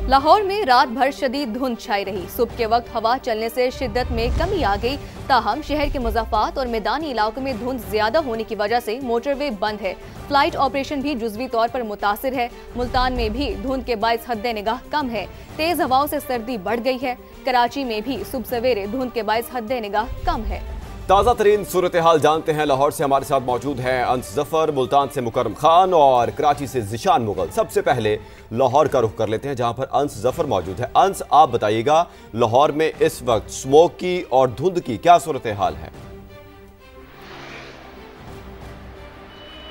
लाहौर में रात भर शदीद धुंध छाई रही। सुबह के वक्त हवा चलने से शिद्दत में कमी आ गई। ताहम शहर के मुज़ाफ़ात और मैदानी इलाकों में धुंध ज्यादा होने की वजह से मोटरवे बंद है। फ्लाइट ऑपरेशन भी जुज़वी तौर पर मुतासिर है। मुल्तान में भी धुंध के बाइस हद्दे निगाह कम है। तेज हवाओं से सर्दी बढ़ गई है। कराची में भी सुबह सवेरे धुंध के बाइस हद्दे निगाह कम है। ताज़ा तरीन सूरत हाल जानते हैं। लाहौर से हमारे साथ मौजूद हैं अंस जफर, मुल्तान से मुकरम खान और कराची से ज़िशान मुगल। सबसे पहले लाहौर का रुख कर लेते हैं जहां पर अंस जफर मौजूद है। अंस, आप बताइएगा लाहौर में इस वक्त स्मोक की और धुंध की क्या सूरत हाल है?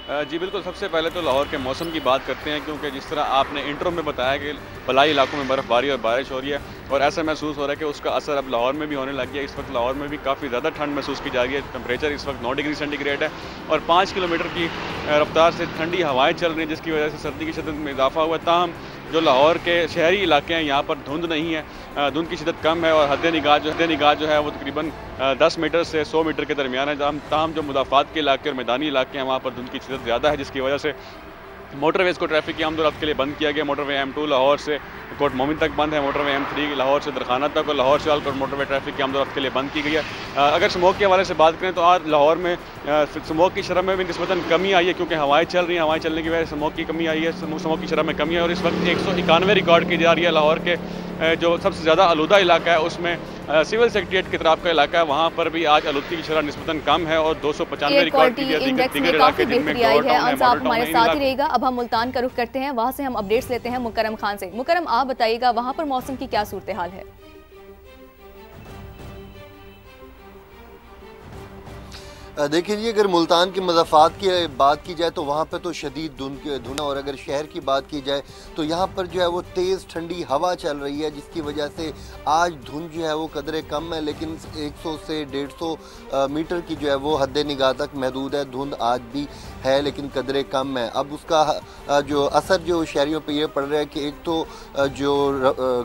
जी बिल्कुल, सबसे पहले तो लाहौर के मौसम की बात करते हैं, क्योंकि जिस तरह आपने इंट्रो में बताया कि फलाई इलाकों में बर्फ़बारी और बारिश हो रही है और ऐसा महसूस हो रहा है कि उसका असर अब लाहौर में भी होने लग गया। इस वक्त लाहौर में भी काफ़ी ज़्यादा ठंड महसूस की जा रही है। टेम्परेचर इस वक्त 9 डिग्री सेंटीग्रेड है और 5 किलोमीटर की रफ्तार से ठंडी हवाएँ चल रही हैं, जिसकी वजह से सर्दी की शिद्दत में इजाफा हुआ। ताहम जो लाहौर के शहरी इलाके हैं यहाँ पर धुंध नहीं है, धुंध की शिद्दत कम है और हद निगाह जो है वो तकरीबन 10 मीटर से 100 मीटर के दरमियान है। ताहम जो मुदाफ़ात के इलाके और मैदानी इलाके हैं वहाँ पर धुंध की शिद्दत ज़्यादा है, जिसकी वजह से मोटरवेज़ को ट्रैफिक की आमद-ओ-रफ्त के लिए बंद किया गया। मोटरवे M2 लाहौर से कोट मोमिन तक बंद है। मोटरवे M3 लाहौर से दरखाना तक और लाहौर से आलकोट मोटरवे ट्रैफिक की आमद-ओ-रफ्त के लिए बंद की गई है। अगर स्मोक के हवाले से बात करें तो आज लाहौर में स्मोक की शरह में भी निस्बतन कमी आई है, क्योंकि हवाएं चल रही हैं। हवाएं चलने की वजह से स्मोक की कमी आई है, स्मोक की शरह में कमी है और इस वक्त 191 रिकॉर्ड की जा रही है। लाहौर के जो सबसे ज़्यादा आलूदा इलाका है उसमें सिविल सेक्रेटरीट की तरफ का इलाका है, वहाँ पर भी आज आलूदगी की शरह निस्बतन कम है और 295 रिकॉर्ड की गई है। दिगर इलाके जिनमें आप हमारे साथ ही रहेगा। अब हम मुल्तान का रुख करते हैं, वहाँ से हम अपडेट्स लेते हैं मुकरम खान से। मुकरम, आप बताइएगा वहाँ पर मौसम की क्या सूरत हाल है? देखिए जी, अगर मुल्तान के मज़ाफ़ात की बात की जाए तो वहाँ पर तो शदीद धुंध, और अगर शहर की बात की जाए तो यहाँ पर जो है वो तेज़ ठंडी हवा चल रही है, जिसकी वजह से आज धुंध जो है वो कदरे कम है, लेकिन 100 से 150 मीटर की जो है वो हद निगाह तक महदूद है। धुंध आज भी है लेकिन कदरे कम है। अब उसका जो असर जो शहरियों पे ये पड़ रहा है कि एक तो जो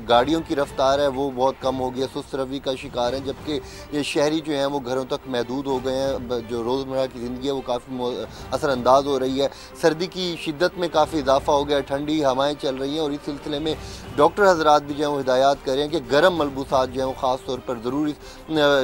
गाड़ियों की रफ्तार है वो बहुत कम हो गई है, सुस्त रवि का शिकार है, जबकि ये शहरी जो हैं वो घरों तक महदूद हो गए हैं। जो रोज़मर्रा की ज़िंदगी है वो काफ़ी असरअंदाज हो रही है। सर्दी की शिद्दत में काफ़ी इजाफा हो गया, ठंडी हवाएँ चल रही हैं और इस सिलसिले में डॉक्टर हजरात भी जो है वो हिदायत करें कि गर्म मलबूसात जो हैं वो ख़ास तौर पर ज़रूरी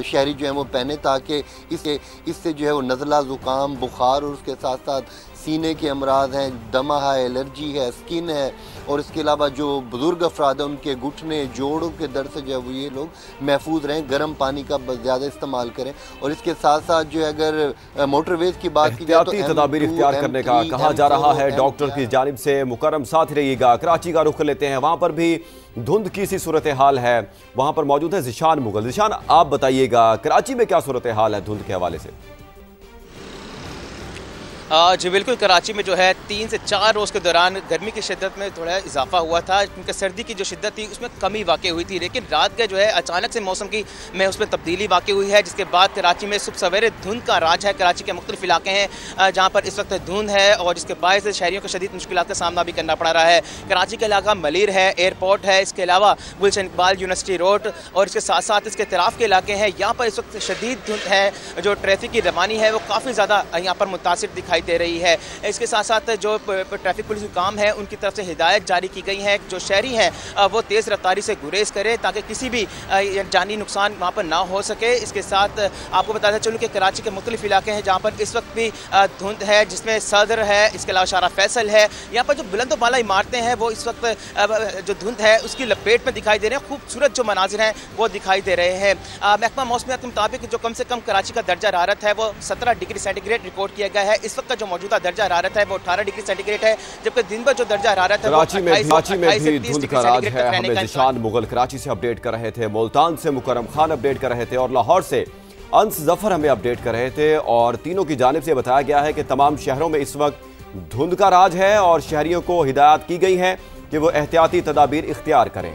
शहरी जो हैं वो पहने, ताकि इससे जो है वो नज़ला, ज़ुकाम, बुखार और उसके साथ साथ सीने के अमराज हैं, दमा है, एलर्जी है, स्किन है और इसके अलावा जो बुज़ुर्ग अफराद हैं उनके घुटने, जोड़ों के दर्द से जो है वो ये लोग महफूज रहें। गर्म पानी का ज़्यादा इस्तेमाल करें और इसके साथ साथ जो है अगर मोटरवेज़ की बात की जाए तो तदाबीर इख्तियार करने का कहा जा रहा है डॉक्टर की जानिब से। मुकरम, साथ रहिएगा। कराची का रुख लेते हैं, वहाँ पर भी धुंध की सी सूरत हाल है। वहाँ पर मौजूद है ज़िशान मुगल। ज़िशान, आप बताइएगा कराची में क्या सूरत हाल है धुंध के हवाले से? जी बिल्कुल, कराची में जो है 3 से 4 रोज़ के दौरान गर्मी की शिद्दत में थोड़ा इजाफा हुआ था, क्योंकि सर्दी की जो शिद्दत थी उसमें कमी वाक़ई हुई थी, लेकिन रात के जो है अचानक से मौसम की में उसमें तब्दीली वाक़ई हुई है, जिसके बाद कराची में सुबह सवेरे धुंध का राज है। कराची के मुख्तलिफ इलाके हैं जहाँ पर इस वक्त धुंध है और जिसके बायस शहरियों को शदीद मुश्किलात का सामना भी करना पड़ रहा है। कराची का इलाका मलीर है, एयरपोर्ट है, इसके अलावा गुलशन इकबाल यूनिवर्सिटी रोड और इसके साथ साथ इसके तराफ के इलाके हैं। यहाँ पर इस वक्त शदीद धुंध है, जो ट्रैफिक की रवानी है वो काफ़ी ज़्यादा यहाँ पर मुतासिर दिखाई दे रही है। इसके साथ साथ जो ट्रैफिक पुलिस के काम है उनकी तरफ से हिदायत जारी की गई है, जो शहरी हैं वो तेज़ रफ्तारी से गुरेज करें ताकि किसी भी जानी नुकसान वहाँ पर ना हो सके। इसके साथ आपको बताते चलूँ कि कराची के मुख्तलिफ इलाके हैं जहाँ पर इस वक्त भी धुंध है, जिसमें सदर है, इसके अलावा शारा फैसल है। यहाँ पर जो बुलंद बाला इमारतें हैं वो इस वक्त जो धुंध है उसकी लपेट में दिखाई दे रहे हैं। खूबसूरत जो मनाजिर हैं वो दिखाई दे रहे हैं। महकमा मौसमियात के मुताबिक जो कम से कम कराची का दर्जा हरारत है वो 17 डिग्री सेंटीग्रेड रिकॉर्ड किया गया है। इस वक्त का जो मौजूदा दर्जा हरारत है वो 18 डिग्री सेंटीग्रेड है, जबकि दिन भर जो दर्जा हरारत है कराची में भी धुंध का राज है। हमें ज़िशान मुगल कराची से अपडेट कर रहे थे, मुल्तान से मुकरम खान अपडेट कर रहे थे और लाहौर से अंस जफर हमें अपडेट कर रहे थे। और तीनों की जानिब से बताया गया है कि तमाम शहरों में इस वक्त धुंध का राज है और शहरियों को हिदायत की गई है कि वो एहतियाती तदाबीर इख्तियार करें।